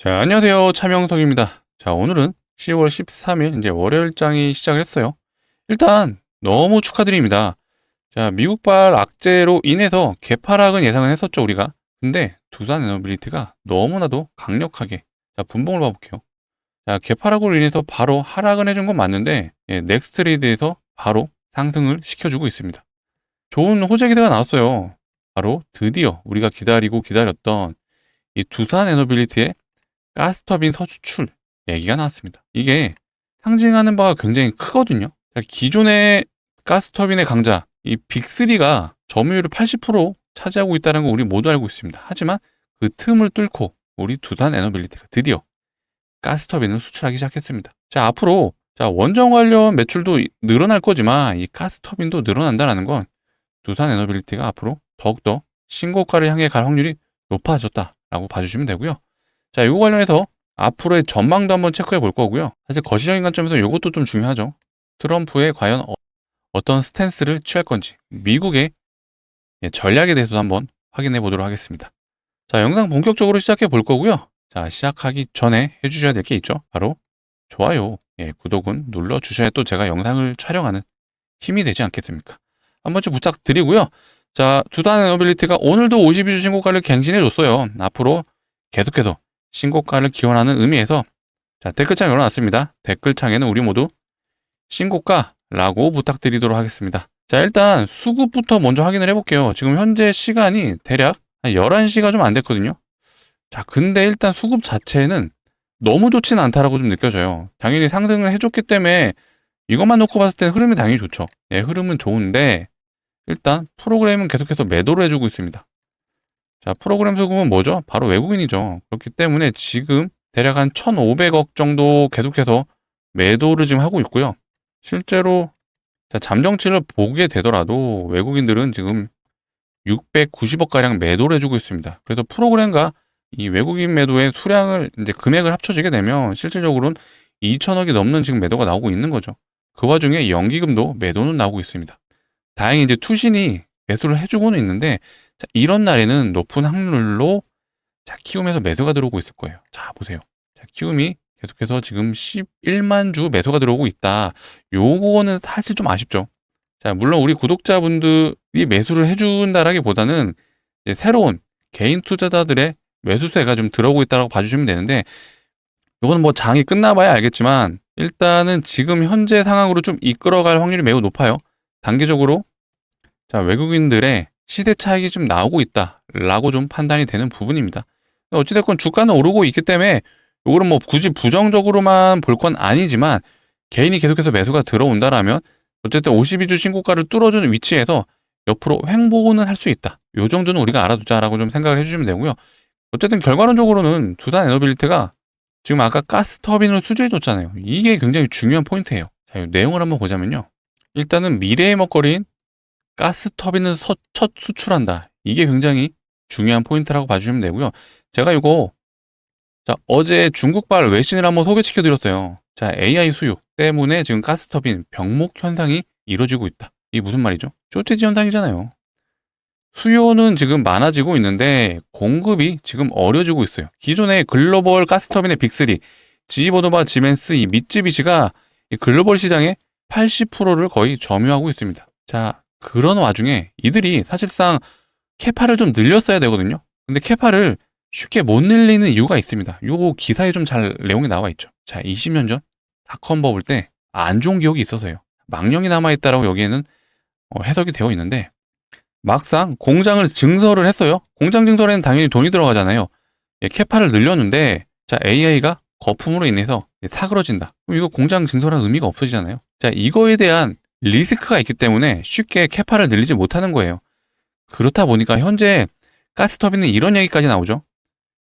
자, 안녕하세요. 차명석입니다. 자, 오늘은 10월 13일 이제 월요일장이 시작을 했어요. 일단 너무 축하드립니다. 자, 미국발 악재로 인해서 개파락은 예상은 했었죠, 우리가. 근데 두산 에너빌리티가 너무나도 강력하게 자, 분봉을 봐볼게요. 자, 개파락으로 인해서 바로 하락은 해준 건 맞는데 넥스트레이드에서 바로 상승을 시켜주고 있습니다. 좋은 호재 기대가 나왔어요. 바로 드디어 우리가 기다리고 기다렸던 이 두산 에너빌리티의 가스터빈 서수출 얘기가 나왔습니다. 이게 상징하는 바가 굉장히 크거든요. 기존의 가스터빈의 강자 이 빅3가 점유율을 80% 차지하고 있다는 거 우리 모두 알고 있습니다. 하지만 그 틈을 뚫고 우리 두산 에너빌리티가 드디어 가스터빈을 수출하기 시작했습니다. 자, 앞으로 원전 관련 매출도 늘어날 거지만 이 가스터빈도 늘어난다는 건 두산 에너빌리티가 앞으로 더욱더 신고가를 향해 갈 확률이 높아졌다라고 봐주시면 되고요. 자, 이거 관련해서 앞으로의 전망도 한번 체크해 볼 거고요. 사실 거시적인 관점에서 이것도 좀 중요하죠. 트럼프의 과연 어떤 스탠스를 취할 건지 미국의 전략에 대해서도 한번 확인해 보도록 하겠습니다. 자, 영상 본격적으로 시작해 볼 거고요. 자, 시작하기 전에 해주셔야 될 게 있죠. 바로 좋아요, 구독은 눌러주셔야 또 제가 영상을 촬영하는 힘이 되지 않겠습니까? 한 번쯤 부탁드리고요. 자, 두산 에너빌리티가 오늘도 52주 신고가를 갱신해 줬어요. 앞으로 계속해서 신고가를 기원하는 의미에서 자, 댓글창 열어놨습니다. 댓글창에는 우리 모두 신고가라고 부탁드리도록 하겠습니다. 자, 일단 수급부터 먼저 확인을 해볼게요. 지금 현재 시간이 대략 한 11시가 좀 안 됐거든요. 자, 근데 일단 수급 자체는 너무 좋지는 않다라고 좀 느껴져요. 당연히 상승을 해줬기 때문에 이것만 놓고 봤을 때는 흐름이 당연히 좋죠. 흐름은 좋은데 일단 프로그램은 계속해서 매도를 해주고 있습니다. 자, 프로그램 수급은 뭐죠? 바로 외국인이죠. 그렇기 때문에 지금 대략 한 1,500억 정도 계속해서 매도를 지금 하고 있고요. 실제로 잠정치를 보게 되더라도 외국인들은 지금 690억가량 매도를 해주고 있습니다. 그래서 프로그램과 이 외국인 매도의 수량을 이제 금액을 합쳐지게 되면 실질적으로는 2천억이 넘는 지금 매도가 나오고 있는 거죠. 그 와중에 연기금도 매도는 나오고 있습니다. 다행히 이제 투신이 매수를 해주고는 있는데 이런 날에는 높은 확률로 키움에서 매수가 들어오고 있을 거예요. 자, 보세요. 키움이 계속해서 지금 11만 주 매수가 들어오고 있다. 요거는 사실 좀 아쉽죠. 자, 물론 우리 구독자분들이 매수를 해준다라기보다는 새로운 개인 투자자들의 매수세가 좀 들어오고 있다고 봐주시면 되는데 요거는 뭐 장이 끝나봐야 알겠지만 일단은 지금 현재 상황으로 좀 이끌어갈 확률이 매우 높아요. 단기적으로 외국인들의 시대 차익이 좀 나오고 있다라고 좀 판단이 되는 부분입니다. 어찌됐건 주가는 오르고 있기 때문에 요거는 뭐 굳이 부정적으로만 볼 건 아니지만 개인이 계속해서 매수가 들어온다라면 어쨌든 52주 신고가를 뚫어주는 위치에서 옆으로 횡보는 할 수 있다. 요 정도는 우리가 알아두자라고 좀 생각을 해주시면 되고요. 어쨌든 결과론적으로는 두산 에너빌리티가 지금 아까 가스터빈을 수주해줬잖아요. 이게 굉장히 중요한 포인트예요. 자, 이 내용을 한번 보자면요. 일단은 미래의 먹거리인 가스터빈을 첫 수출한다. 이게 굉장히 중요한 포인트라고 봐주시면 되고요. 제가 이거 어제 중국발 외신을 한번 소개시켜 드렸어요. 자, AI 수요 때문에 지금 가스터빈 병목 현상이 이루어지고 있다. 이게 무슨 말이죠? 쇼티지 현상이잖아요. 수요는 지금 많아지고 있는데 공급이 지금 어려지고 있어요. 기존의 글로벌 가스터빈의 빅3 지히버노바, 지멘스, 이 미쯔비시가 이 글로벌 시장의 80%를 거의 점유하고 있습니다. 자, 그런 와중에 이들이 사실상 캐파를 좀 늘렸어야 되거든요. 근데 캐파를 쉽게 못 늘리는 이유가 있습니다. 요 기사에 좀 잘 내용이 나와 있죠. 자, 20년 전 닷컴 버블 때 안 좋은 기억이 있어서요. 망령이 남아있다라고 여기에는 해석이 되어 있는데 막상 공장을 증설을 했어요. 공장 증설에는 당연히 돈이 들어가잖아요. 캐파를 늘렸는데 자, AI가 거품으로 인해서 사그러진다. 그럼 이거 공장 증설한 의미가 없어지잖아요. 자, 이거에 대한 리스크가 있기 때문에 쉽게 캐파를 늘리지 못하는 거예요. 그렇다 보니까 현재 가스터빈은 이런 얘기까지 나오죠.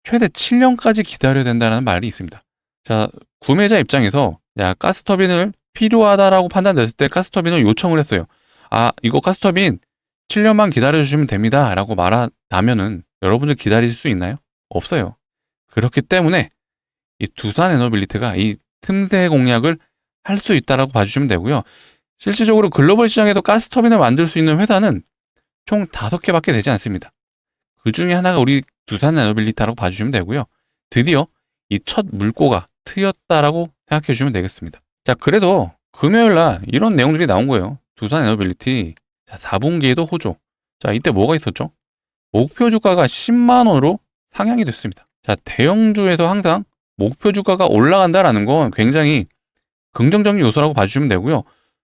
최대 7년까지 기다려야 된다는 말이 있습니다. 자, 구매자 입장에서 가스터빈을 필요하다라고 판단됐을 때 가스터빈을 요청을 했어요. 아, 이거 가스터빈 7년만 기다려주시면 됩니다. 라고 말한다면은 여러분들 기다리실 수 있나요? 없어요. 그렇기 때문에 이 두산 에너빌리티가 이 틈새 공략을 할 수 있다라고 봐주시면 되고요. 실질적으로 글로벌 시장에서 가스터빈을 만들 수 있는 회사는 총 5개밖에 되지 않습니다. 그 중에 하나가 우리 두산 에너빌리티라고 봐주시면 되고요. 드디어 이 첫 물꼬가 트였다라고 생각해 주시면 되겠습니다. 자, 그래서 금요일 날 이런 내용들이 나온 거예요. 두산 에너빌리티. 자, 4분기에도 호조. 자, 이때 뭐가 있었죠? 목표 주가가 10만 원으로 상향이 됐습니다. 자, 대형주에서 항상 목표 주가가 올라간다라는 건 굉장히 긍정적인 요소라고 봐주시면 되고요.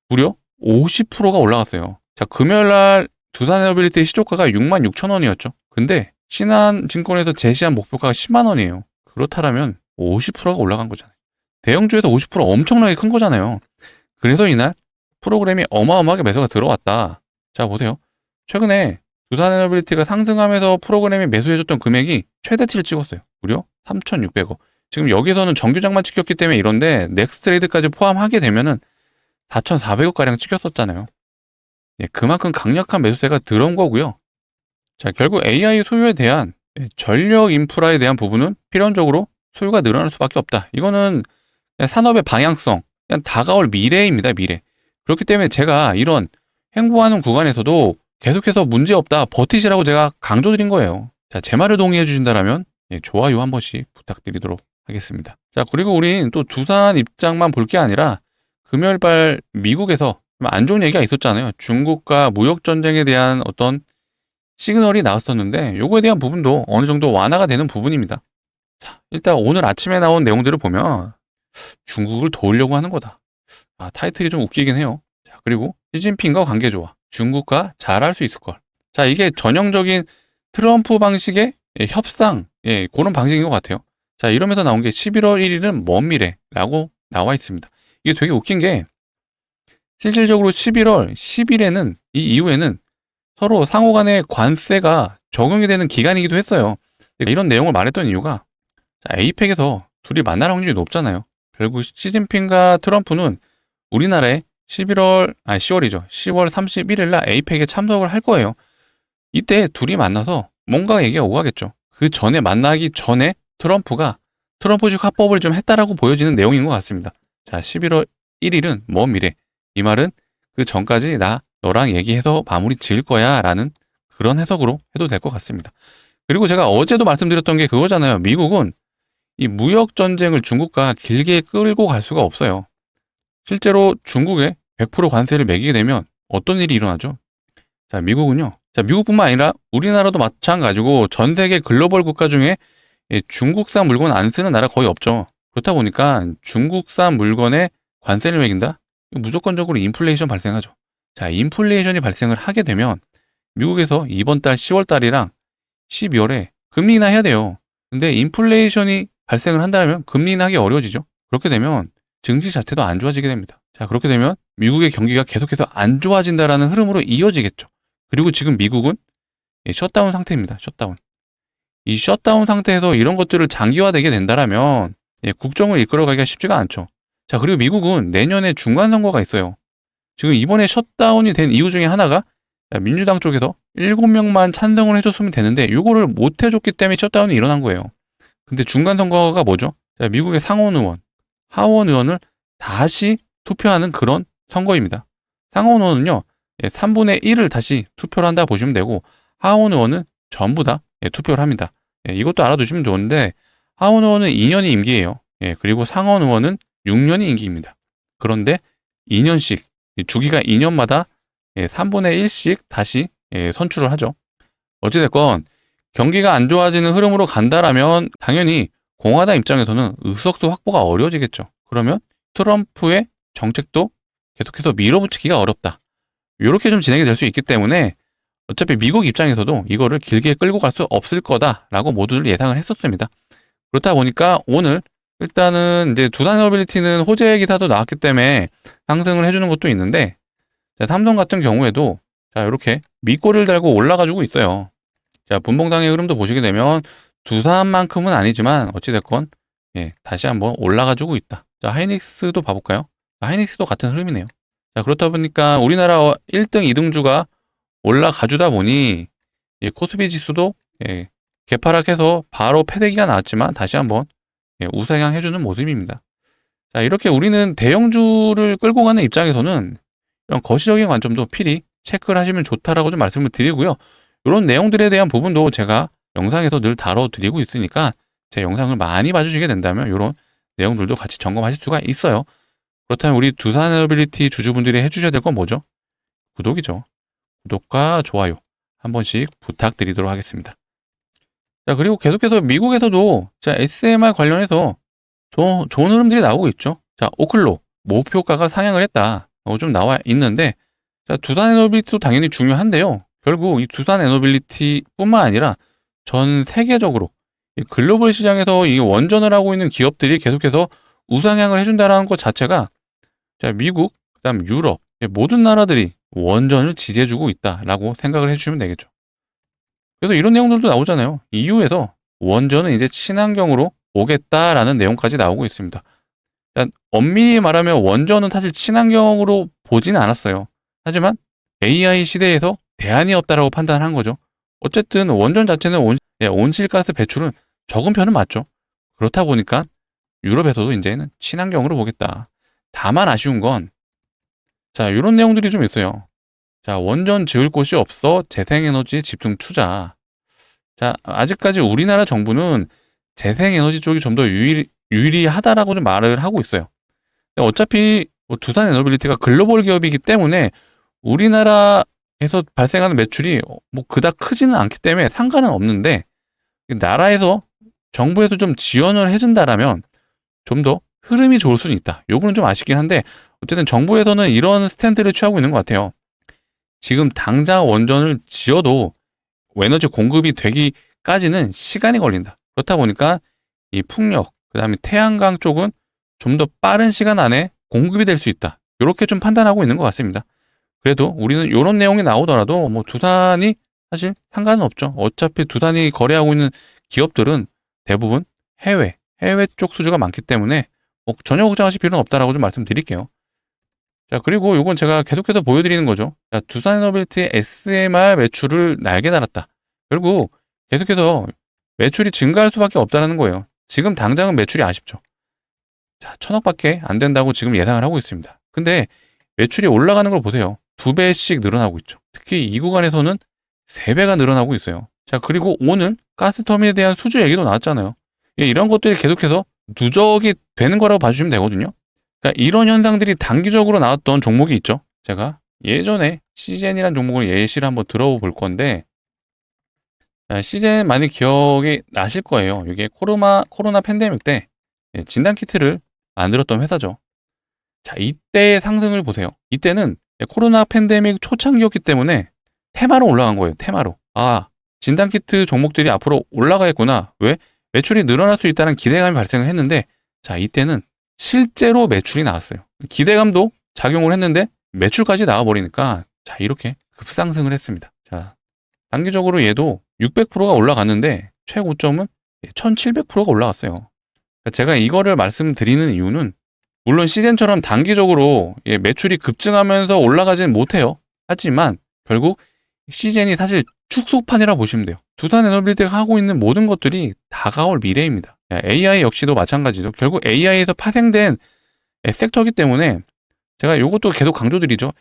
무려 50%가 올라갔어요. 자, 금요일 날 두산 에너빌리티 시초가가 6만 6천 원이었죠. 근데 신한증권에서 제시한 목표가가 10만 원이에요. 그렇다면 50%가 올라간 거잖아요. 대형주에서 50% 엄청나게 큰 거잖아요. 그래서 이날 프로그램이 어마어마하게 매수가 들어왔다. 자, 보세요. 최근에 두산 에너빌리티가 상승하면서 프로그램이 매수해줬던 금액이 최대치를 찍었어요. 무려 3,600억. 지금 여기서는 정규장만 찍혔기 때문에 이런데 넥스트 트레이드까지 포함하게 되면은 4,400억가량 찍혔었잖아요. 예, 그만큼 강력한 매수세가 들어온 거고요. 자, 결국 AI 소유에 대한 전력 인프라에 대한 부분은 필연적으로 소유가 늘어날 수밖에 없다. 이거는 그냥 산업의 방향성, 그냥 다가올 미래입니다, 미래. 그렇기 때문에 제가 이런 횡보하는 구간에서도 계속해서 문제없다, 버티시라고 제가 강조드린 거예요. 자, 제 말을 동의해 주신다면 좋아요 한 번씩 부탁드리도록 하겠습니다. 자, 그리고 우린 또 두산 입장만 볼 게 아니라 금요일발 미국에서 안 좋은 얘기가 있었잖아요. 중국과 무역 전쟁에 대한 어떤 시그널이 나왔었는데 요거에 대한 부분도 어느 정도 완화가 되는 부분입니다. 자, 일단 오늘 아침에 나온 내용들을 보면 중국을 도우려고 하는 거다. 아, 타이틀이 좀 웃기긴 해요. 자, 그리고 시진핑과 관계 좋아. 중국과 잘할 수 있을 걸. 자, 이게 전형적인 트럼프 방식의 협상, 그런 방식인 것 같아요. 자, 이러면서 나온 게 11월 1일은 먼 미래라고 나와 있습니다. 이게 되게 웃긴 게 실질적으로 11월 10일에는 이 이후에는 서로 상호 간의 관세가 적용이 되는 기간이기도 했어요. 이런 내용을 말했던 이유가 에이펙에서 둘이 만날 확률이 높잖아요. 결국 시진핑과 트럼프는 우리나라에 10월이죠. 10월 31일 날 에이펙에 참석을 할 거예요. 이때 둘이 만나서 뭔가 얘기가 오가겠죠. 그 전에 만나기 전에 트럼프식 화법을 좀 했다라고 보여지는 내용인 것 같습니다. 자, 11월 1일은 먼 미래. 이 말은 그 전까지 너랑 얘기해서 마무리 지을 거야 라는 그런 해석으로 해도 될 것 같습니다. 그리고 제가 어제도 말씀드렸던 게 그거잖아요. 미국은 이 무역 전쟁을 중국과 길게 끌고 갈 수가 없어요. 실제로 중국에 100% 관세를 매기게 되면 어떤 일이 일어나죠? 자, 미국은요. 자, 미국뿐만 아니라 우리나라도 마찬가지고 전 세계 글로벌 국가 중에 중국산 물건 안 쓰는 나라 거의 없죠. 그렇다 보니까 중국산 물건에 관세를 매긴다? 무조건적으로 인플레이션 발생하죠. 자, 인플레이션이 발생을 하게 되면 미국에서 이번 달 10월 달이랑 12월에 금리 인하해야 돼요. 근데 인플레이션이 발생을 한다면 금리 인하하기 어려워지죠. 그렇게 되면 증시 자체도 안 좋아지게 됩니다. 자, 그렇게 되면 미국의 경기가 계속해서 안 좋아진다라는 흐름으로 이어지겠죠. 그리고 지금 미국은 셧다운 상태입니다. 셧다운. 이 셧다운 상태에서 이런 것들을 장기화되게 된다라면 국정을 이끌어가기가 쉽지가 않죠. 자, 그리고 미국은 내년에 중간선거가 있어요. 지금 이번에 셧다운이 된 이유 중에 하나가 민주당 쪽에서 7명만 찬성을 해줬으면 되는데 이거를 못 해줬기 때문에 셧다운이 일어난 거예요. 근데 중간선거가 뭐죠? 자, 미국의 상원 의원, 하원 의원을 다시 투표하는 그런 선거입니다. 상원 의원은요, 3분의 1을 다시 투표를 한다 보시면 되고 하원 의원은 전부 다 투표를 합니다. 이것도 알아두시면 좋은데 하원 의원은 2년이 임기예요. 그리고 상원 의원은 6년이 임기입니다. 그런데 2년씩 주기가 2년마다 3분의 1씩 다시 선출을 하죠. 어찌됐건 경기가 안 좋아지는 흐름으로 간다라면 당연히 공화당 입장에서는 의석수 확보가 어려워지겠죠. 그러면 트럼프의 정책도 계속해서 밀어붙이기가 어렵다. 이렇게 좀 진행이 될 수 있기 때문에 어차피 미국 입장에서도 이거를 길게 끌고 갈 수 없을 거다라고 모두들 예상을 했었습니다. 그렇다 보니까 오늘 일단은 이제 두산 에너빌리티는 호재 기사도 나왔기 때문에 상승을 해주는 것도 있는데 자, 삼성 같은 경우에도 자, 이렇게 밑꼬리를 달고 올라가지고 있어요. 자, 분봉당의 흐름도 보시게 되면 두산만큼은 아니지만 어찌됐건 다시 한번 올라가지고 있다. 자, 하이닉스도 봐볼까요? 하이닉스도 같은 흐름이네요. 자, 그렇다 보니까 우리나라 1등, 2등주가 올라가주다 보니 코스피 지수도 개파락해서 바로 패대기가 나왔지만 다시 한번 우상향 해주는 모습입니다. 자, 이렇게 우리는 대형주를 끌고 가는 입장에서는 이런 거시적인 관점도 필히 체크를 하시면 좋다라고 좀 말씀을 드리고요. 이런 내용들에 대한 부분도 제가 영상에서 늘 다뤄드리고 있으니까 제 영상을 많이 봐주시게 된다면 이런 내용들도 같이 점검하실 수가 있어요. 그렇다면 우리 두산에너빌리티 주주분들이 해주셔야 될 건 뭐죠? 구독이죠. 구독과 좋아요 한 번씩 부탁드리도록 하겠습니다. 자, 그리고 계속해서 미국에서도 자, SMR 관련해서 좋은 흐름들이 나오고 있죠. 자, 오클로 목표가가 상향을 했다. 좀 나와 있는데, 자, 두산에너빌리티도 당연히 중요한데요. 결국 이 두산에너빌리티뿐만 아니라 전 세계적으로 이 글로벌 시장에서 이 원전을 하고 있는 기업들이 계속해서 우상향을 해준다는 것 자체가 자, 미국, 그다음 유럽 모든 나라들이 원전을 지지해주고 있다라고 생각을 해주시면 되겠죠. 그래서 이런 내용들도 나오잖아요. EU에서 원전은 이제 친환경으로 오겠다라는 내용까지 나오고 있습니다. 일단 엄밀히 말하면 원전은 사실 친환경으로 보지는 않았어요. 하지만 AI 시대에서 대안이 없다라고 판단한 거죠. 어쨌든 원전 자체는 온실가스 배출은 적은 편은 맞죠. 그렇다 보니까 유럽에서도 이제는 친환경으로 보겠다. 다만 아쉬운 건 자, 이런 내용들이 좀 있어요. 자, 원전 지을 곳이 없어 재생에너지 집중 투자. 자, 아직까지 우리나라 정부는 재생에너지 쪽이 좀 더 유리하다라고 좀 말을 하고 있어요. 근데 어차피 두산에너빌리티가 글로벌 기업이기 때문에 우리나라에서 발생하는 매출이 뭐 그닥 크지는 않기 때문에 상관은 없는데 나라에서 정부에서 좀 지원을 해준다라면 좀 더 흐름이 좋을 수는 있다. 요거는 좀 아쉽긴 한데 어쨌든 정부에서는 이런 스탠드를 취하고 있는 것 같아요. 지금 당장 원전을 지어도 에너지 공급이 되기까지는 시간이 걸린다. 그렇다 보니까 이 풍력, 그 다음에 태양광 쪽은 좀 더 빠른 시간 안에 공급이 될 수 있다. 이렇게 좀 판단하고 있는 것 같습니다. 그래도 우리는 이런 내용이 나오더라도 뭐 두산이 사실 상관은 없죠. 어차피 두산이 거래하고 있는 기업들은 대부분 해외 쪽 수주가 많기 때문에 뭐 전혀 걱정하실 필요는 없다라고 좀 말씀드릴게요. 자, 그리고 이건 제가 계속해서 보여드리는 거죠. 자, 두산에너빌리티의 SMR 매출을 날개 달았다. 결국 계속해서 매출이 증가할 수밖에 없다는 거예요. 지금 당장은 매출이 아쉽죠. 자, 1,000억밖에 안 된다고 지금 예상을 하고 있습니다. 근데 매출이 올라가는 걸 보세요. 2배씩 늘어나고 있죠. 특히 이 구간에서는 3배가 늘어나고 있어요. 자, 그리고 오늘 가스터미널에 대한 수주 얘기도 나왔잖아요. 이런 것들이 계속해서 누적이 되는 거라고 봐주시면 되거든요. 그러니까 이런 현상들이 단기적으로 나왔던 종목이 있죠. 제가 예전에 시젠이라는 종목을 예시를 한번 들어볼 건데 시젠 많이 기억이 나실 거예요. 이게 코로나 팬데믹 때 진단키트를 만들었던 회사죠. 자, 이때의 상승을 보세요. 이때는 코로나 팬데믹 초창기였기 때문에 테마로 올라간 거예요. 테마로. 아, 진단키트 종목들이 앞으로 올라가겠구나. 왜? 매출이 늘어날 수 있다는 기대감이 발생을 했는데 자, 이때는 실제로 매출이 나왔어요. 기대감도 작용을 했는데 매출까지 나와버리니까 자, 이렇게 급상승을 했습니다. 자, 단기적으로 얘도 600%가 올라갔는데 최고점은 1700%가 올라갔어요. 제가 이거를 말씀드리는 이유는 물론 시젠처럼 단기적으로 매출이 급증하면서 올라가지는 못해요. 하지만 결국 시젠이 사실 축소판이라 보시면 돼요. 두산에너빌리티가 하고 있는 모든 것들이 다가올 미래입니다. AI 역시도 마찬가지죠. 결국 AI에서 파생된 섹터이기 때문에 제가 이것도 계속 강조드리죠.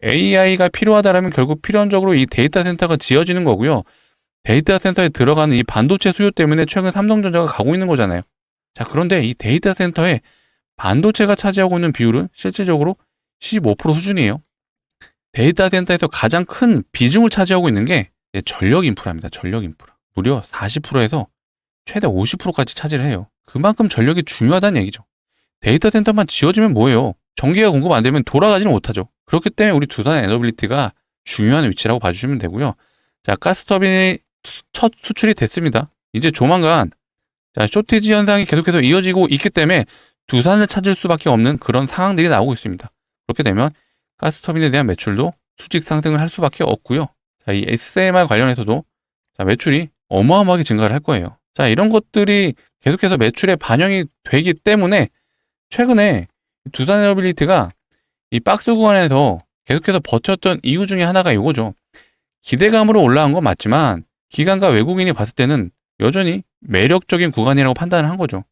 AI가 필요하다면 결국 필연적으로 이 데이터 센터가 지어지는 거고요. 데이터 센터에 들어가는 이 반도체 수요 때문에 최근 삼성전자가 가고 있는 거잖아요. 자, 그런데 이 데이터 센터에 반도체가 차지하고 있는 비율은 실질적으로 15% 수준이에요. 데이터 센터에서 가장 큰 비중을 차지하고 있는 게 전력 인프라입니다. 전력 인프라. 무려 40%에서 최대 50%까지 차지를 해요. 그만큼 전력이 중요하다는 얘기죠. 데이터 센터만 지어지면 뭐예요? 전기가 공급 안 되면 돌아가지는 못하죠. 그렇기 때문에 우리 두산에너빌리티가 중요한 위치라고 봐주시면 되고요. 자, 가스터빈이 첫 수출이 됐습니다. 이제 조만간 자, 쇼티지 현상이 계속해서 이어지고 있기 때문에 두산을 찾을 수밖에 없는 그런 상황들이 나오고 있습니다. 그렇게 되면 가스터빈에 대한 매출도 수직 상승을 할 수밖에 없고요. 자, 이 SMR 관련해서도 자, 매출이 어마어마하게 증가를 할 거예요. 자, 이런 것들이 계속해서 매출에 반영이 되기 때문에 최근에 두산에너빌리티가 이 박스 구간에서 계속해서 버텼던 이유 중에 하나가 이거죠. 기대감으로 올라간 건 맞지만 기관과 외국인이 봤을 때는 여전히 매력적인 구간이라고 판단을 한 거죠.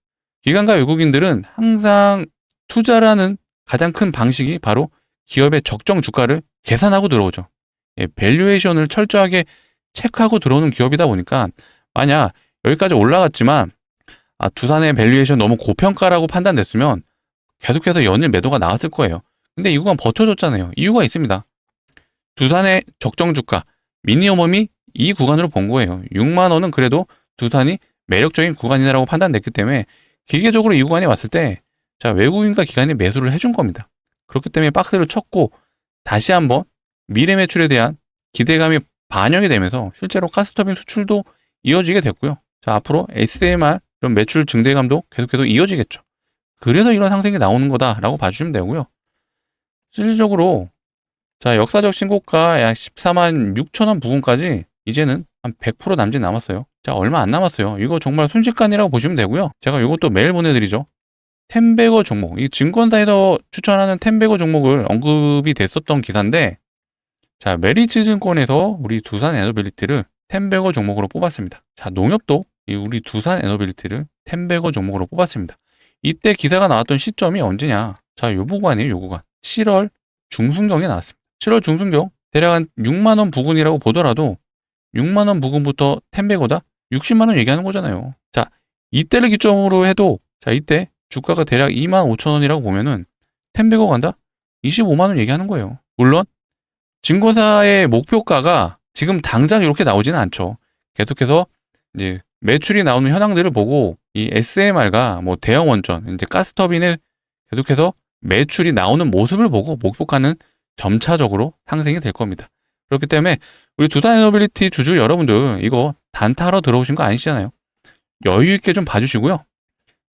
기관과 외국인들은 항상 투자라는 가장 큰 방식이 바로 기업의 적정 주가를 계산하고 들어오죠. 밸류에이션을 철저하게 체크하고 들어오는 기업이다 보니까 만약 여기까지 올라갔지만 두산의 밸류에이션 너무 고평가라고 판단됐으면 계속해서 연일 매도가 나왔을 거예요. 근데 이 구간 버텨줬잖아요. 이유가 있습니다. 두산의 적정 주가 미니멈이 이 구간으로 본 거예요. 6만 원은 그래도 두산이 매력적인 구간이라고 판단됐기 때문에 기계적으로 이 구간에 왔을 때 외국인과 기관이 매수를 해준 겁니다. 그렇기 때문에 박스를 쳤고 다시 한번 미래 매출에 대한 기대감이 반영이 되면서 실제로 가스터빈 수출도 이어지게 됐고요. 앞으로 SMR 이런 매출 증대감도 계속해서 이어지겠죠. 그래서 이런 상승이 나오는 거다라고 봐주시면 되고요. 실질적으로 역사적 신고가 약 14만 6천 원 부근까지 이제는 한 100% 남짓 남았어요. 얼마 안 남았어요. 이거 정말 순식간이라고 보시면 되고요. 제가 이것도 매일 보내드리죠. 텐베거 종목, 이 증권사에서 추천하는 텐베거 종목을 언급이 됐었던 기사인데, 메리츠증권에서 우리 두산 에너빌리티를 텐베거 종목으로 뽑았습니다. 농협도 우리 두산 에너빌리티를 텐베거 종목으로 뽑았습니다. 이때 기사가 나왔던 시점이 언제냐? 요 구간이에요, 요 구간. 7월 중순경에 나왔습니다. 7월 중순경 대략 한 6만 원 부근이라고 보더라도 6만 원 부근부터 텐베거다 60만 원 얘기하는 거잖아요. 이때를 기점으로 해도 이때 주가가 대략 2만 5천 원이라고 보면은 텐베거 간다? 25만 원 얘기하는 거예요. 물론 증권사의 목표가가 지금 당장 이렇게 나오지는 않죠. 계속해서 이제 매출이 나오는 현황들을 보고 이 SMR과 뭐 대형 원전, 이제 가스터빈에 계속해서 매출이 나오는 모습을 보고 목표가는 점차적으로 상승이 될 겁니다. 그렇기 때문에 우리 두산 에너빌리티 주주 여러분들 이거 단타하러 들어오신 거 아니시잖아요. 여유 있게 좀 봐주시고요.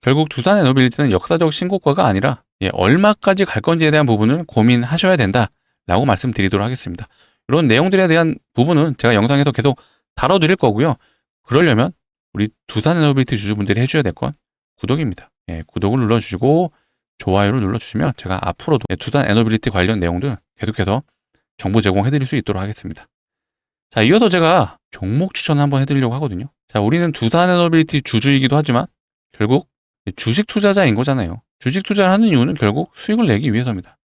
결국 두산 에너빌리티는 역사적 신고가가 아니라 얼마까지 갈 건지에 대한 부분을 고민하셔야 된다라고 말씀드리도록 하겠습니다. 이런 내용들에 대한 부분은 제가 영상에서 계속 다뤄드릴 거고요. 그러려면 우리 두산 에너빌리티 주주분들이 해줘야 될 건 구독입니다. 구독을 눌러주시고 좋아요를 눌러주시면 제가 앞으로도 두산 에너빌리티 관련 내용들 계속해서 정보 제공해드릴 수 있도록 하겠습니다. 이어서 제가 종목 추천을 한번 해드리려고 하거든요. 우리는 두산 에너빌리티 주주이기도 하지만 결국 주식 투자자인 거잖아요. 주식 투자를 하는 이유는 결국 수익을 내기 위해서입니다.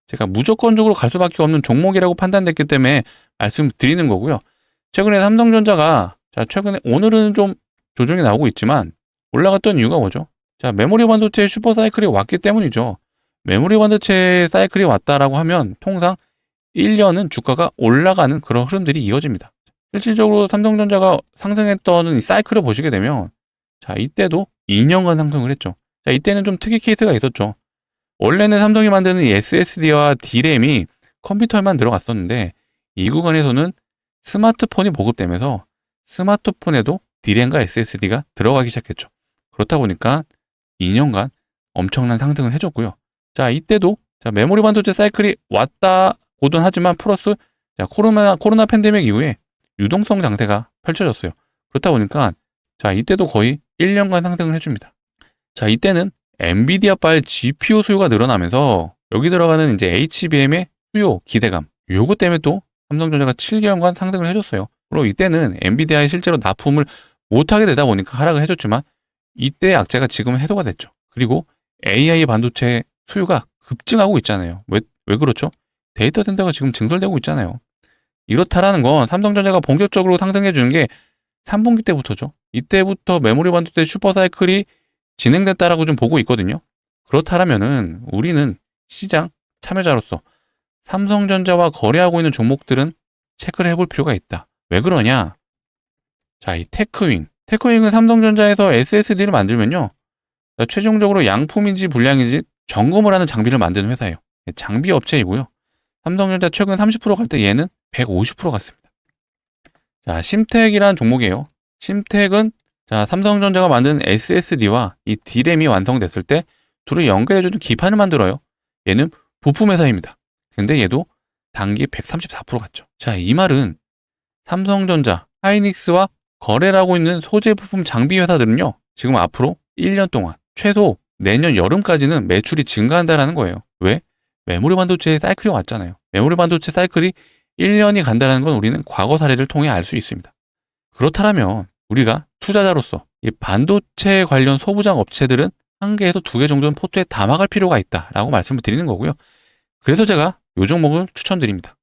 제가 무조건적으로 갈 수밖에 없는 종목이라고 판단됐기 때문에 말씀드리는 거고요. 최근에 삼성전자가 최근에 오늘은 좀 조정이 나오고 있지만 올라갔던 이유가 뭐죠? 메모리 반도체 슈퍼 사이클이 왔기 때문이죠. 메모리 반도체 사이클이 왔다라고 하면 통상 1년은 주가가 올라가는 그런 흐름들이 이어집니다. 실질적으로 삼성전자가 상승했던 이 사이클을 보시게 되면 이때도 2년간 상승을 했죠. 이때는 좀 특이 케이스가 있었죠. 원래는 삼성이 만드는 이 SSD와 D램이 컴퓨터에만 들어갔었는데 이 구간에서는 스마트폰이 보급되면서 스마트폰에도 D램과 SSD가 들어가기 시작했죠. 그렇다 보니까 2년간 엄청난 상승을 해줬고요. 이때도 메모리 반도체 사이클이 왔다고는 하지만 플러스 코로나 팬데믹 이후에 유동성 장세가 펼쳐졌어요. 그렇다 보니까 이때도 거의 1년간 상승을 해줍니다. 이때는 엔비디아발 GPU 수요가 늘어나면서 여기 들어가는 이제 HBM의 수요 기대감, 요거 때문에 또 삼성전자가 7개월간 상승을 해줬어요. 그리고 이때는 엔비디아에 실제로 납품을 못하게 되다 보니까 하락을 해줬지만 이때 악재가 지금은 해소가 됐죠. 그리고 AI 반도체 수요가 급증하고 있잖아요. 왜 그렇죠? 데이터 센터가 지금 증설되고 있잖아요. 이렇다라는 건 삼성전자가 본격적으로 상승해 주는 게 3분기 때부터죠. 이때부터 메모리 반도체 슈퍼 사이클이 진행됐다라고 좀 보고 있거든요. 그렇다면은 우리는 시장 참여자로서 삼성전자와 거래하고 있는 종목들은 체크를 해볼 필요가 있다. 왜 그러냐? 이 테크윙은 삼성전자에서 SSD를 만들면요. 최종적으로 양품인지 불량인지 점검을 하는 장비를 만드는 회사예요. 장비 업체이고요. 삼성전자 최근 30% 갈 때 얘는 150% 갔습니다. 심텍이라는 종목이에요. 심텍은 삼성전자가 만든 SSD와 이 D램이 완성됐을 때 둘을 연결해주는 기판을 만들어요. 얘는 부품 회사입니다. 근데 얘도 단기 134% 갔죠. 이 말은 삼성전자, 하이닉스와 거래를 하고 있는 소재 부품 장비 회사들은요. 지금 앞으로 1년 동안 최소 내년 여름까지는 매출이 증가한다는 거예요. 왜? 메모리 반도체의 사이클이 왔잖아요. 메모리 반도체 사이클이 1년이 간다는 건 우리는 과거 사례를 통해 알 수 있습니다. 그렇다면 우리가 투자자로서 이 반도체 관련 소부장 업체들은 1개에서 2개 정도는 포트에 담아갈 필요가 있다라고 말씀을 드리는 거고요. 그래서 제가 이 종목을 추천드립니다.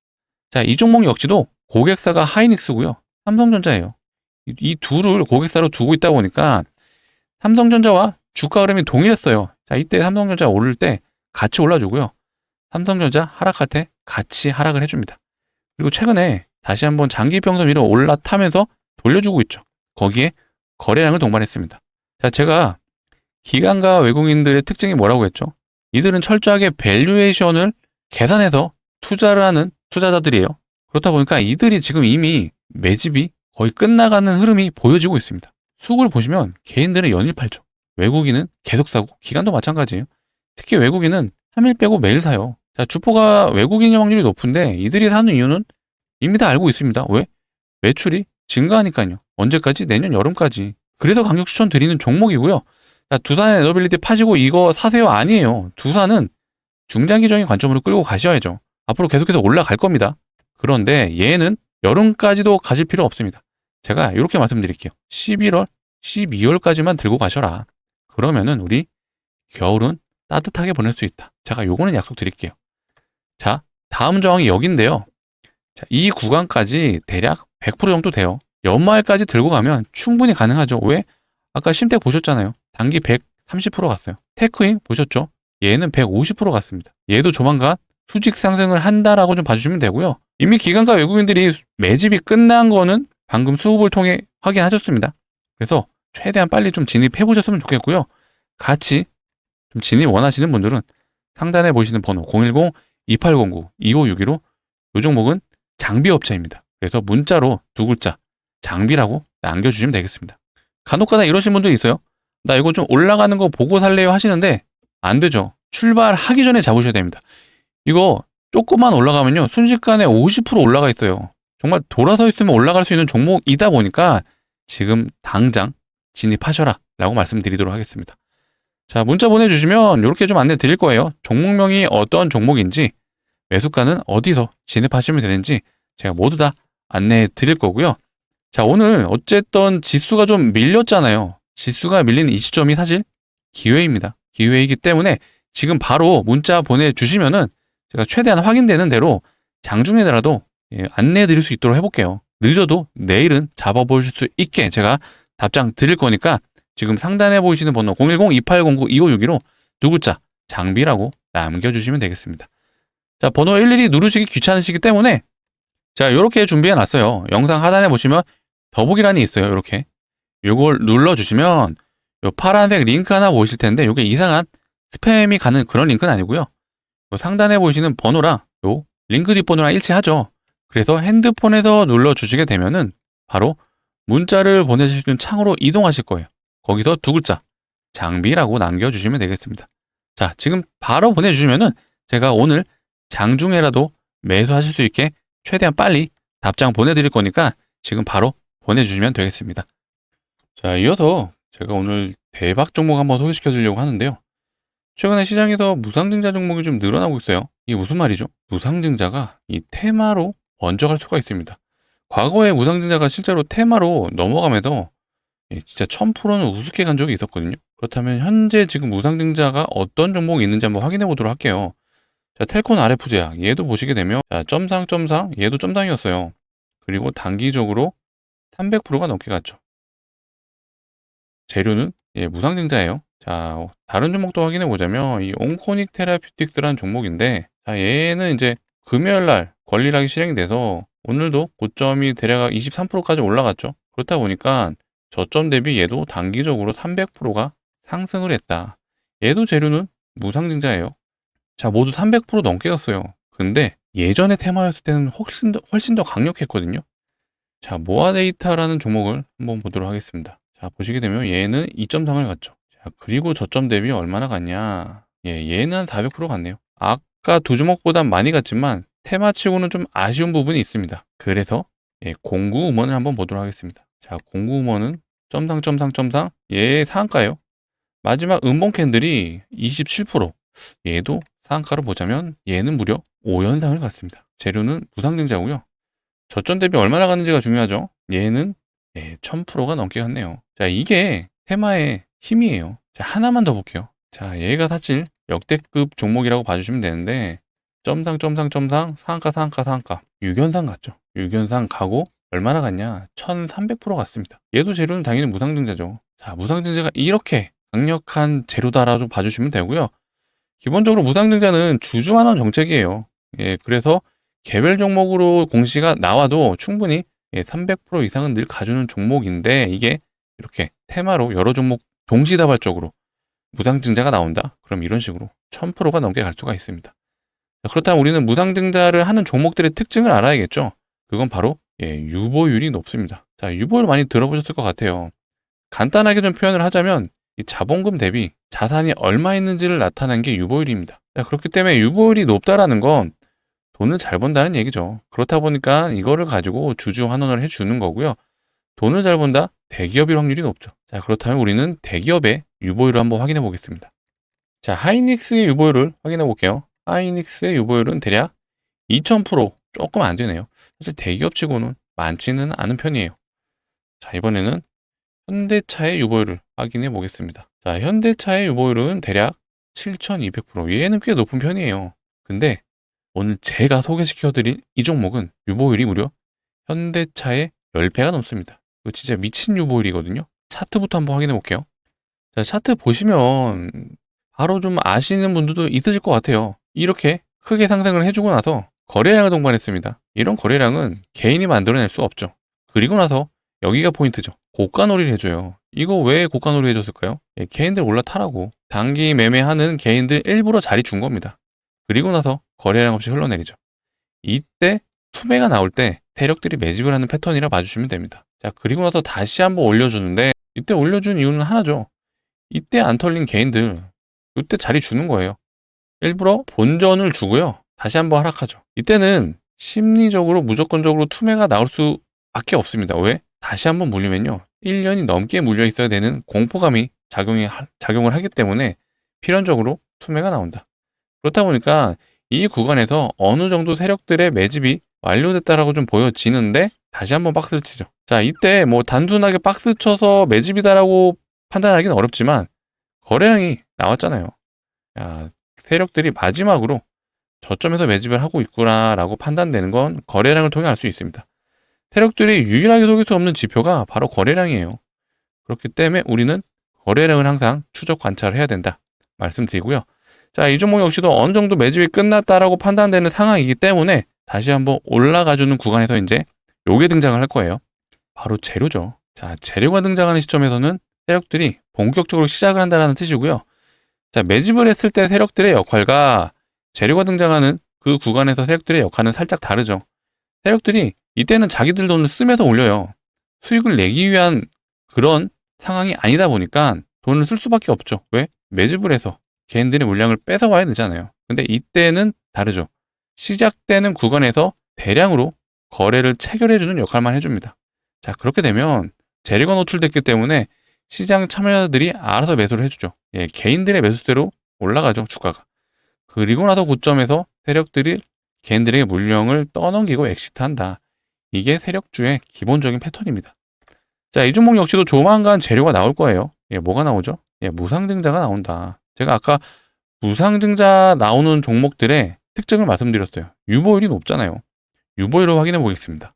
이 종목 역시도 고객사가 하이닉스고요. 삼성전자예요. 이 둘을 고객사로 두고 있다 보니까 삼성전자와 주가 흐름이 동일했어요. 자, 이때 삼성전자 오를 때 같이 올라주고요. 삼성전자 하락할 때 같이 하락을 해줍니다. 그리고 최근에 다시 한번 장기평선 위로 올라타면서 돌려주고 있죠. 거기에 거래량을 동반했습니다. 자, 제가 기관과 외국인들의 특징이 뭐라고 했죠? 이들은 철저하게 밸류에이션을 계산해서 투자를 하는 투자자들이에요. 그렇다 보니까 이들이 지금 이미 매집이 거의 끝나가는 흐름이 보여지고 있습니다. 수급을 보시면 개인들은 연일 팔죠. 외국인은 계속 사고, 기관도 마찬가지예요. 특히 외국인은 3일 빼고 매일 사요. 자, 주포가 외국인의 확률이 높은데 이들이 사는 이유는 이미 다 알고 있습니다. 왜? 매출이 증가하니까요. 언제까지? 내년 여름까지. 그래서 강력 추천 드리는 종목이고요. 자, 두산 에너빌리티 파시고 이거 사세요? 아니에요. 두산은 중장기적인 관점으로 끌고 가셔야죠. 앞으로 계속해서 올라갈 겁니다. 그런데 얘는 여름까지도 가실 필요 없습니다. 제가 이렇게 말씀드릴게요. 11월, 12월까지만 들고 가셔라. 그러면은 우리 겨울은 따뜻하게 보낼 수 있다. 제가 요거는 약속드릴게요. 자, 다음 저항이 여기인데요. 자, 이 구간까지 대략 100% 정도 돼요. 연말까지 들고 가면 충분히 가능하죠. 왜? 아까 심택 보셨잖아요. 단기 130% 갔어요. 테크인 보셨죠? 얘는 150% 갔습니다. 얘도 조만간 수직 상승을 한다라고 좀 봐주시면 되고요. 이미 기관과 외국인들이 매집이 끝난 거는 방금 수급을 통해 확인하셨습니다. 그래서 최대한 빨리 좀 진입해 보셨으면 좋겠고요. 같이 좀 진입 원하시는 분들은 상단에 보시는 번호 010-2809-2561로 이 종목은 장비업체입니다. 그래서 문자로 두 글자 장비라고 남겨주시면 되겠습니다. 간혹가다 이러신 분도 있어요. 나 이거 좀 올라가는 거 보고 살래요 하시는데 안 되죠. 출발하기 전에 잡으셔야 됩니다. 이거 조금만 올라가면요. 순식간에 50% 올라가 있어요. 정말 돌아서 있으면 올라갈 수 있는 종목이다 보니까 지금 당장 진입하셔라 라고 말씀드리도록 하겠습니다. 자, 문자 보내주시면 이렇게 좀 안내 드릴 거예요. 종목명이 어떤 종목인지, 매수가는 어디서 진입하시면 되는지 제가 모두 다 안내해 드릴 거고요. 자, 오늘 어쨌든 지수가 좀 밀렸잖아요. 지수가 밀리는 이 시점이 사실 기회입니다. 기회이기 때문에 지금 바로 문자 보내주시면은 제가 최대한 확인되는 대로 장중에라도 안내해 드릴 수 있도록 해볼게요. 늦어도 내일은 잡아보실 수 있게 제가 답장 드릴 거니까 지금 상단에 보이시는 번호 010-2809-2561로 두 글자 장비라고 남겨주시면 되겠습니다. 자, 번호 일일이 누르시기 귀찮으시기 때문에 자, 요렇게 준비해 놨어요. 영상 하단에 보시면 더보기란이 있어요. 요렇게. 요걸 눌러주시면 요 파란색 링크 하나 보이실 텐데 요게 이상한 스팸이 가는 그런 링크는 아니고요. 요 상단에 보이시는 번호랑 요 링크 뒷번호랑 일치하죠. 그래서 핸드폰에서 눌러주시게 되면은 바로 문자를 보내실 수 있는 창으로 이동하실 거예요. 거기서 두 글자 장비라고 남겨주시면 되겠습니다. 자, 지금 바로 보내주시면은 제가 오늘 장중에라도 매수하실 수 있게 최대한 빨리 답장 보내드릴 거니까 지금 바로 보내주시면 되겠습니다. 자, 이어서 제가 오늘 대박 종목 한번 소개시켜 드리려고 하는데요. 최근에 시장에서 무상증자 종목이 좀 늘어나고 있어요. 이게 무슨 말이죠? 무상증자가 이 테마로 번져갈 수가 있습니다. 과거에 무상증자가 실제로 테마로 넘어가면서 진짜 1000%는 우습게 간 적이 있었거든요. 그렇다면 현재 지금 무상증자가 어떤 종목이 있는지 한번 확인해 보도록 할게요. 자, 텔콘 RF제약 얘도 보시게 되면 자, 점상 얘도 점상이었어요. 그리고 단기적으로 300%가 넘게 갔죠. 재료는 무상증자예요. 자, 다른 종목도 확인해 보자면 이 온코닉 테라퓨틱스라는 종목인데 자, 얘는 이제 금요일날 권리락이 실행이 돼서 오늘도 고점이 대략 23%까지 올라갔죠. 그렇다 보니까 저점 대비 얘도 단기적으로 300%가 상승을 했다. 얘도 재료는 무상증자예요. 자, 모두 300% 넘게 갔어요. 근데 예전에 테마였을 때는 훨씬 더 강력했거든요. 자, 모아데이터라는 종목을 한번 보도록 하겠습니다. 자, 보시게 되면 얘는 2.3을 갔죠. 자, 그리고 저점 대비 얼마나 갔냐? 얘는 한 400% 갔네요. 아까 두 종목보단 많이 갔지만 테마치고는 좀 아쉬운 부분이 있습니다. 그래서 공구음원을 한번 보도록 하겠습니다. 자, 공구음원은 점상 얘 상한가예요. 마지막 음봉 캔들이 27%. 얘도 상한가로 보자면 얘는 무려 5연상을 갔습니다. 재료는 무상증자고요. 저점 대비 얼마나 갔는지가 중요하죠. 얘는 1000%가 넘게 갔네요. 자, 이게 테마의 힘이에요. 자, 하나만 더 볼게요. 자, 얘가 사실 역대급 종목이라고 봐주시면 되는데 점상 상한가 6연상 갔죠. 6연상 가고 얼마나 갔냐? 1300% 갔습니다. 얘도 재료는 당연히 무상증자죠. 자, 무상증자가 이렇게 강력한 재료다라고 봐주시면 되고요. 기본적으로 무상증자는 주주환원 정책이에요. 예, 그래서 개별 종목으로 공시가 나와도 충분히 300% 이상은 늘 가주는 종목인데, 이게 이렇게 테마로 여러 종목 동시다발적으로 무상증자가 나온다? 그럼 이런 식으로 1000%가 넘게 갈 수가 있습니다. 자, 그렇다면 우리는 무상증자를 하는 종목들의 특징을 알아야겠죠. 그건 바로 유보율이 높습니다. 자, 유보율 많이 들어보셨을 것 같아요. 간단하게 좀 표현을 하자면 이 자본금 대비 자산이 얼마 있는지를 나타내는 게 유보율입니다. 자, 그렇기 때문에 유보율이 높다라는 건 돈을 잘 번다는 얘기죠. 그렇다 보니까 이거를 가지고 주주 환원을 해주는 거고요. 돈을 잘 번다? 대기업일 확률이 높죠. 자, 그렇다면 우리는 대기업의 유보율을 한번 확인해 보겠습니다. 자, 하이닉스의 유보율을 확인해 볼게요. 하이닉스의 유보율은 대략 2000%, 조금 안 되네요. 사실 대기업치고는 많지는 않은 편이에요. 자, 이번에는 현대차의 유보율을 확인해 보겠습니다. 자, 현대차의 유보율은 대략 7200%. 얘는 꽤 높은 편이에요. 근데 오늘 제가 소개시켜드릴 이 종목은 유보율이 무려 현대차의 10배가 넘습니다. 이거 진짜 미친 유보율이거든요. 차트부터 한번 확인해 볼게요. 자, 차트 보시면 바로 좀 아시는 분들도 있으실 것 같아요. 이렇게 크게 상승을 해주고 나서 거래량을 동반했습니다. 이런 거래량은 개인이 만들어낼 수 없죠. 그리고 나서 여기가 포인트죠. 고가놀이를 해줘요. 이거 왜 고가놀이 해줬을까요? 개인들 올라타라고. 단기 매매하는 개인들 일부러 자리 준 겁니다. 그리고 나서 거래량 없이 흘러내리죠. 이때 투매가 나올 때 세력들이 매집을 하는 패턴이라 봐주시면 됩니다. 자, 그리고 나서 다시 한번 올려주는데, 이때 올려준 이유는 하나죠. 이때 안 털린 개인들, 이때 자리 주는 거예요. 일부러 본전을 주고요. 다시 한번 하락하죠. 이때는 심리적으로 무조건적으로 투매가 나올 수밖에 없습니다. 왜? 다시 한번 물리면요. 1년이 넘게 물려 있어야 되는 공포감이 작용을 하기 때문에 필연적으로 투매가 나온다. 그렇다 보니까 이 구간에서 어느 정도 세력들의 매집이 완료됐다라고 좀 보여지는데 다시 한번 박스를 치죠. 자, 이때 뭐 단순하게 박스 쳐서 매집이다라고 판단하기는 어렵지만 거래량이 나왔잖아요. 야, 세력들이 마지막으로 저점에서 매집을 하고 있구나라고 판단되는 건 거래량을 통해 알 수 있습니다. 세력들이 유일하게 속일 수 없는 지표가 바로 거래량이에요. 그렇기 때문에 우리는 거래량을 항상 추적 관찰을 해야 된다 말씀드리고요. 자, 이 종목 역시도 어느 정도 매집이 끝났다라고 판단되는 상황이기 때문에 다시 한번 올라가주는 구간에서 이제 요게 등장을 할 거예요. 바로 재료죠. 자, 재료가 등장하는 시점에서는 세력들이 본격적으로 시작을 한다는 뜻이고요. 자, 매집을 했을 때 세력들의 역할과 재료가 등장하는 그 구간에서 세력들의 역할은 살짝 다르죠. 세력들이 이때는 자기들 돈을 쓰면서 올려요. 수익을 내기 위한 그런 상황이 아니다 보니까 돈을 쓸 수밖에 없죠. 왜? 매집을 해서 개인들의 물량을 뺏어와야 되잖아요. 근데 이때는 다르죠. 시작되는 구간에서 대량으로 거래를 체결해주는 역할만 해줍니다. 자, 그렇게 되면 재료가 노출됐기 때문에 시장 참여자들이 알아서 매수를 해주죠. 개인들의 매수대로 올라가죠, 주가가. 그리고 나서 고점에서 세력들이 개인들에게 물량을 떠넘기고 엑시트한다. 이게 세력주의 기본적인 패턴입니다. 자, 이 종목 역시도 조만간 재료가 나올 거예요. 뭐가 나오죠? 무상증자가 나온다. 제가 아까 무상증자 나오는 종목들의 특징을 말씀드렸어요. 유보율이 높잖아요. 유보율을 확인해 보겠습니다.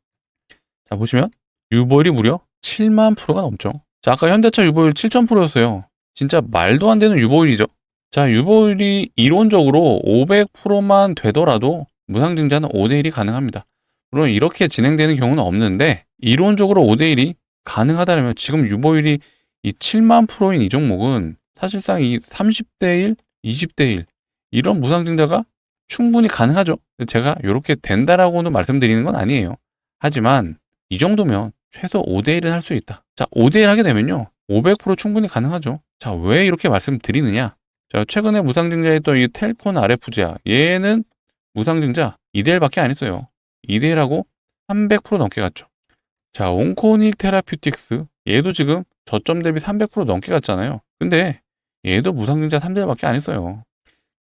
자, 보시면 유보율이 무려 7만 프로가 넘죠. 자, 아까 현대차 유보율 7,000%였어요. 진짜 말도 안 되는 유보율이죠. 자, 유보율이 이론적으로 500%만 되더라도 무상증자는 5대1이 가능합니다. 물론 이렇게 진행되는 경우는 없는데 이론적으로 5대1이 가능하다면 지금 유보율이 이 7만 프로인 이 종목은 사실상 이 30대1, 20대1 이런 무상증자가 충분히 가능하죠. 제가 이렇게 된다라고는 말씀드리는 건 아니에요. 하지만 이 정도면 최소 5대1은 할 수 있다. 자, 5대1 하게 되면요. 500% 충분히 가능하죠. 자, 왜 이렇게 말씀드리느냐? 자, 최근에 무상증자했던 이 텔콘 RFG야. 얘는 무상증자 2대1밖에 안 했어요. 2대1하고 300% 넘게 갔죠. 자, 온코닉 테라퓨틱스. 얘도 지금 저점 대비 300% 넘게 갔잖아요. 근데 얘도 무상증자 3대1밖에 안 했어요.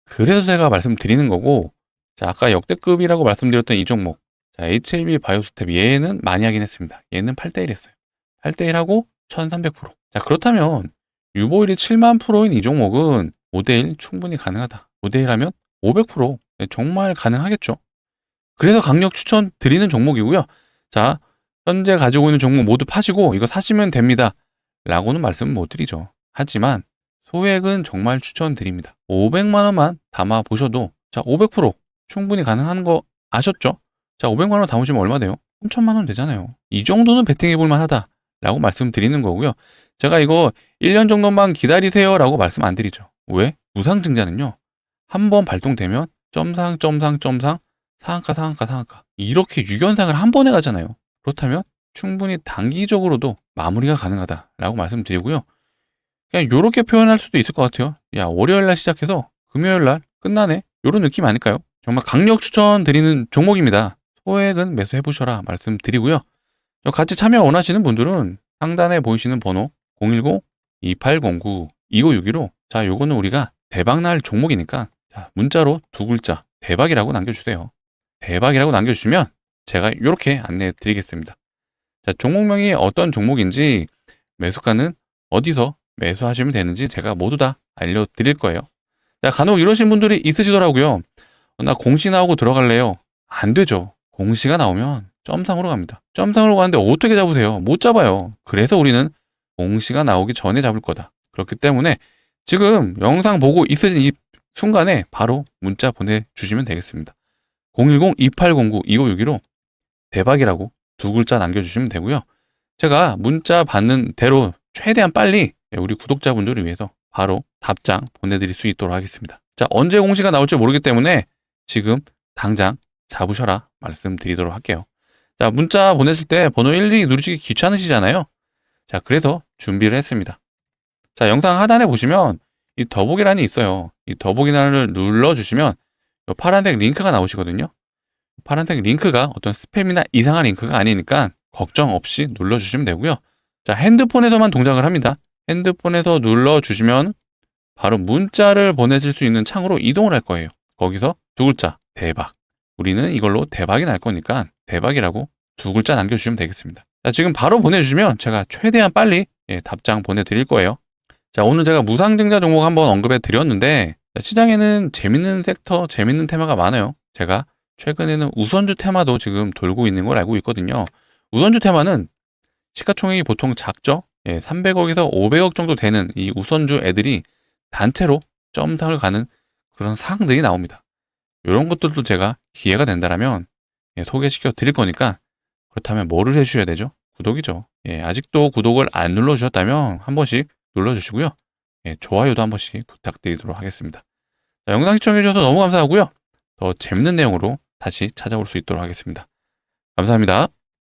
그래서 제가 말씀드리는 거고, 자, 아까 역대급이라고 말씀드렸던 이 종목. 자, HLB 바이오스텝. 얘는 많이 하긴 했습니다. 얘는 8대1 했어요. 8대1하고 1300%. 자, 그렇다면 유보율이 7만 프로인 이 종목은 5대1 충분히 가능하다. 5대1 하면 500% 정말 가능하겠죠. 그래서 강력 추천 드리는 종목이고요. 자, 현재 가지고 있는 종목 모두 파시고 이거 사시면 됩니다. 라고는 말씀은 못 드리죠. 하지만 소액은 정말 추천드립니다. 500만 원만 담아 보셔도 자, 500% 충분히 가능한 거 아셨죠? 자, 500만 원 담으시면 얼마 돼요? 3천만 원 되잖아요. 이 정도는 베팅해 볼 만하다 라고 말씀드리는 거고요. 제가 이거 1년 정도만 기다리세요 라고 말씀 안 드리죠. 왜? 무상증자는요. 한번 발동되면 점상 상한가 이렇게 유견상을 한 번에 가잖아요. 그렇다면 충분히 단기적으로도 마무리가 가능하다라고 말씀드리고요. 그냥 이렇게 표현할 수도 있을 것 같아요. 야, 월요일날 시작해서 금요일날 끝나네? 이런 느낌 아닐까요? 정말 강력 추천드리는 종목입니다. 소액은 매수해보셔라 말씀드리고요. 같이 참여 원하시는 분들은 상단에 보이시는 번호 010-2809-2562로 자, 요거는 우리가 대박날 종목이니까 자, 문자로 두 글자 대박이라고 남겨주세요. 대박이라고 남겨주시면 제가 이렇게 안내해 드리겠습니다. 자, 종목명이 어떤 종목인지 매수가는 어디서 매수하시면 되는지 제가 모두 다 알려드릴 거예요. 자, 간혹 이러신 분들이 있으시더라고요. 나 공시 나오고 들어갈래요. 안 되죠. 공시가 나오면 점상으로 갑니다. 점상으로 가는데 어떻게 잡으세요? 못 잡아요. 그래서 우리는 공시가 나오기 전에 잡을 거다. 그렇기 때문에 지금 영상 보고 있으신 이 순간에 바로 문자 보내주시면 되겠습니다. 010-2809-2562로 대박이라고 두 글자 남겨주시면 되고요. 제가 문자 받는 대로 최대한 빨리 우리 구독자분들을 위해서 바로 답장 보내드릴 수 있도록 하겠습니다. 자, 언제 공시가 나올지 모르기 때문에 지금 당장 잡으셔라 말씀드리도록 할게요. 자, 문자 보내실 때 번호 12 누르시기 귀찮으시잖아요. 자, 그래서 준비를 했습니다. 자, 영상 하단에 보시면 이 더보기란이 있어요. 이 더보기란을 눌러주시면 이 파란색 링크가 나오시거든요. 파란색 링크가 어떤 스팸이나 이상한 링크가 아니니까 걱정 없이 눌러주시면 되고요. 자, 핸드폰에서만 동작을 합니다. 핸드폰에서 눌러주시면 바로 문자를 보내실 수 있는 창으로 이동을 할 거예요. 거기서 두 글자 대박. 우리는 이걸로 대박이 날 거니까 대박이라고 두 글자 남겨주시면 되겠습니다. 자, 지금 바로 보내주시면 제가 최대한 빨리 답장 보내드릴 거예요. 자, 오늘 제가 무상증자 종목 한번 언급해 드렸는데 시장에는 재밌는 섹터, 재밌는 테마가 많아요. 제가 최근에는 우선주 테마도 지금 돌고 있는 걸 알고 있거든요. 우선주 테마는 시가총액이 보통 작죠? 300억에서 500억 정도 되는 이 우선주 애들이 단체로 점상을 가는 그런 사항들이 나옵니다. 이런 것들도 제가 기회가 된다면 소개시켜 드릴 거니까 그렇다면 뭐를 해주셔야 되죠? 구독이죠. 아직도 구독을 안 눌러주셨다면 한 번씩 눌러주시고요. 좋아요도 한 번씩 부탁드리도록 하겠습니다. 자, 영상 시청해주셔서 너무 감사하고요. 더 재밌는 내용으로 다시 찾아올 수 있도록 하겠습니다. 감사합니다.